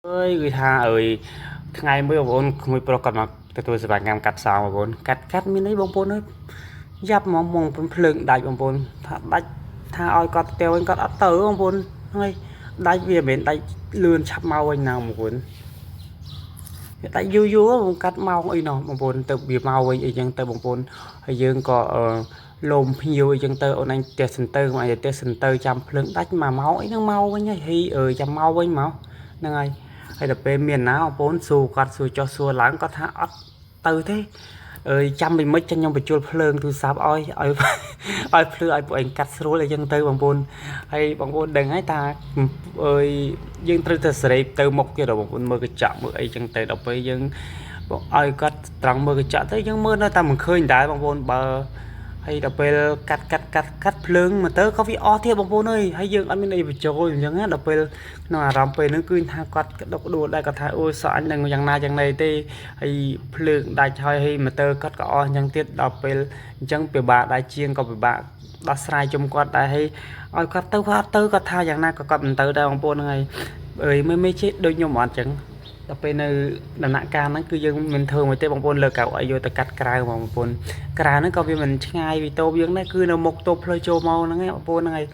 ơi người ta ơi ngày mới bồn người pro cầm mặc tôi sẽ phải ngam cắt sao mà bồn cắt cắt mình ấy bông bồn ấy giáp mong mong phân phượng đại bông bồn đại tha oi cọt teo anh cọt ấp tớ bông bồn ngay đại về bên đại lươn chắp mau anh nào một bồn tại du du bông cắt mau ấy nó bông bồn từ bìa mau ấy dân từ bông bồn hay dân có lồm nhiều ấy dân từ anh test center mà test center chăm phượng đách mà máu ấy nó mau với nhá hi chăm mau với máu nè ngay hay là bên miền nào bốn xu quạt xu cho xu lãng có thả ớt từ thế ơi chăm mình mới cho nhau bị chua phơn thu sáp oi oi oi phơi oi bộ anh cắt số là dân tư bằng bồn hay bằng bồn đừng ấy ta ơi dân tư từ sợi từ một kia rồi bằng bồn mơ cái chạm mơ ấy dân tư đọc với dân oi cắt trắng mơ cái chạm tới dân mơ nó ta mình khơi đá bằng bồn bờ hay đọc về cắt phơn mà tớ có vị o theo bằng bồn ơi hay dân anh bên đây bị trôi dân á đọc về nó làm về nó cứ tha quạt đọc đồ đây có thay ôi sợ anh đừngយ៉ាងណាយ៉ាងnày tê hay phơn đại chơi hay mà tớ cắt cóยังទៀតដល់ពេលអញ្ចឹងពិបាកដែរជាងក៏ពិបាកដោះស្រាយជុំគាត់ដែរហើយឲ្យគាត់ទៅគាត់ថាយ៉ាងណាក៏គាត់មិនទៅដែរបងប្អូនហ្នឹងហើយអើយមិនជិះដូចខ្ញុំអត់អញ្ចឹងដល់ពេលនៅដំណាក់កាលហ្នឹងគឺយើងមិនធ្វើមកទេបងប្អូនលើកៅឲ្យយកទៅកាត់ក្រៅបងប្អូនក្រៅហ្នឹងក៏វាមិនឆ្ងាយពីតូបយើងដែរគឺនៅមុខតូបផ្លូវចូលមកហ្នឹងឯងបងប្អូនហ្នឹងហើយ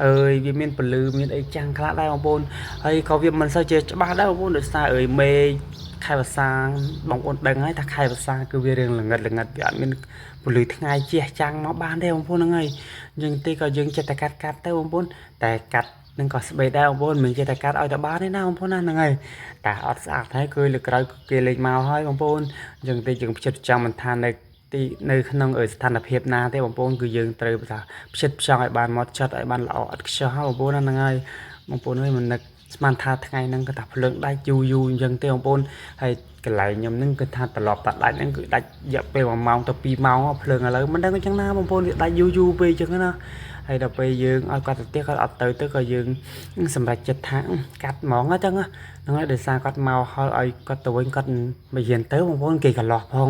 អើយវាមានពលឺមានអីចាំងខ្លះដែរបងប្អូនហើយក៏វាមិនសូវជាច្បាស់ដែរបងប្អូនដោយសារអើយមេខែភាសាបងប្អូនដឹងហើយថាខែភាសាគឺវារឿងល្ងិតវាអត់មានពលឺថ្ងៃជះចាំងមកបានទេបងប្អូនហ្នឹងហើយយើងទីក៏យើងចិត្តតែកាត់ទៅបងប្អូនតែកាត់នឹងក៏ស្បែកដែរបងប្អូនមិនចេះតែកាត់ឲ្យតែបានទេណាបងប្អូនណាហ្នឹងហើយតែអត់ស្អាតហើយគឺលើក្រោយគេលេងមកហើយបងប្អូនយើងទីយើងផ្ចិតផ្ចង់មិនថានៅទីនៅក្នុងស្ថានភាពណាទេបងប្អូនគឺយើងត្រូវថាផ្ចិតផ្ចង់ឲ្យបានមកចិត្តឲ្យបានល្អអត់ខ្ជិលហើយបងប្អូនណាហ្នឹងហើយបងប្អូនអើយមិននឹកស្មានថាថ្ងៃហ្នឹងក៏ថាភ្លើងដាច់យូរអញ្ចឹងទេបងប្អូនហើយកន្លែងខ្ញុំហ្នឹងគឺថាត្រឡប់តាដាច់ហ្នឹងគឺដាច់រយៈពេល1ម៉ោងទៅ2ម៉ោងភ្លើងឥឡូវមិនដឹងអញ្ចឹងណាបងប្អូនវាដាច់យូរពេកអញ្ចឹងណាហើយដល់ពេលយើងឲ្យគាត់ទៅទៀតគាត់អត់ទៅក៏យើងសម្រេចចិត្តថាកាត់ហ្មងអញ្ចឹងហ្នឹងហើយដោយសារគាត់មកហើយឲ្យគាត់ទៅវិញគាត់មិនហ៊ានទៅបងប្អូនគេកន្លោះផង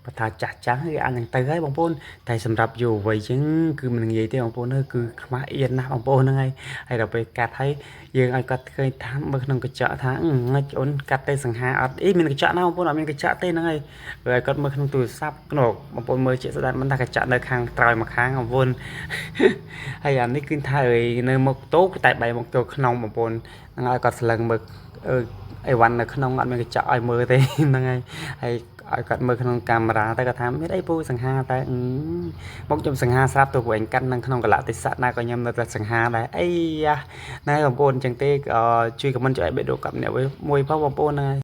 បើថាចាស់គេអាចនឹងទៅហើយបងប្អូនតែសម្រាប់យុវវ័យអញ្ចឹងគឺមិនងាយទេបងប្អូនគឺខ្មាស់អៀនណាស់បងប្អូនហ្នឹងហើយដល់ពេលកាត់ហើយយើងឲ្យគាត់ឃើញថាមើលក្នុងកញ្ចក់ថាងាច់អូនកាត់ទៅសង្ហាអត់អីមានកញ្ចក់ណាបងប្អូនអត់មានកញ្ចក់ទេហ្នឹងហើយព្រោះឲ្យគាត់មើលក្នុងទូរស័ព្ទក្នុងបងប្អូនមើលជាក់ស្ដែងមិនថាកញ្ចក់នៅខាងក្រោយមកខាងបងប្អូនហើយអានេះគឺថានៅមុខតូតែបែរមកចូលក្នុងបងប្អូនហ្នឹងឲ្យគាត់ស្លឹងមើលអីវ៉ាន់នៅក្នុងអត់មានកញ្ចក់ឲ្យមើលទេហ្នឹងហើយឲ្យគាត់មើលក្នុងកាមេរ៉ាតែគាត់ថាមានអីពូសង្ហាតែមកខ្ញុំសង្ហាស្រាប់ទៅពួកឯងកាន់នៅក្នុងកលៈទេសៈណាក៏ខ្ញុំនៅតែសង្ហាដែរអីយ៉ាណែបងប្អូនអញ្ចឹងទេជួយខមមិនជួយឲ្យបេះដូងកាប់អ្នកមួយផងបងប្អូនហ្នឹង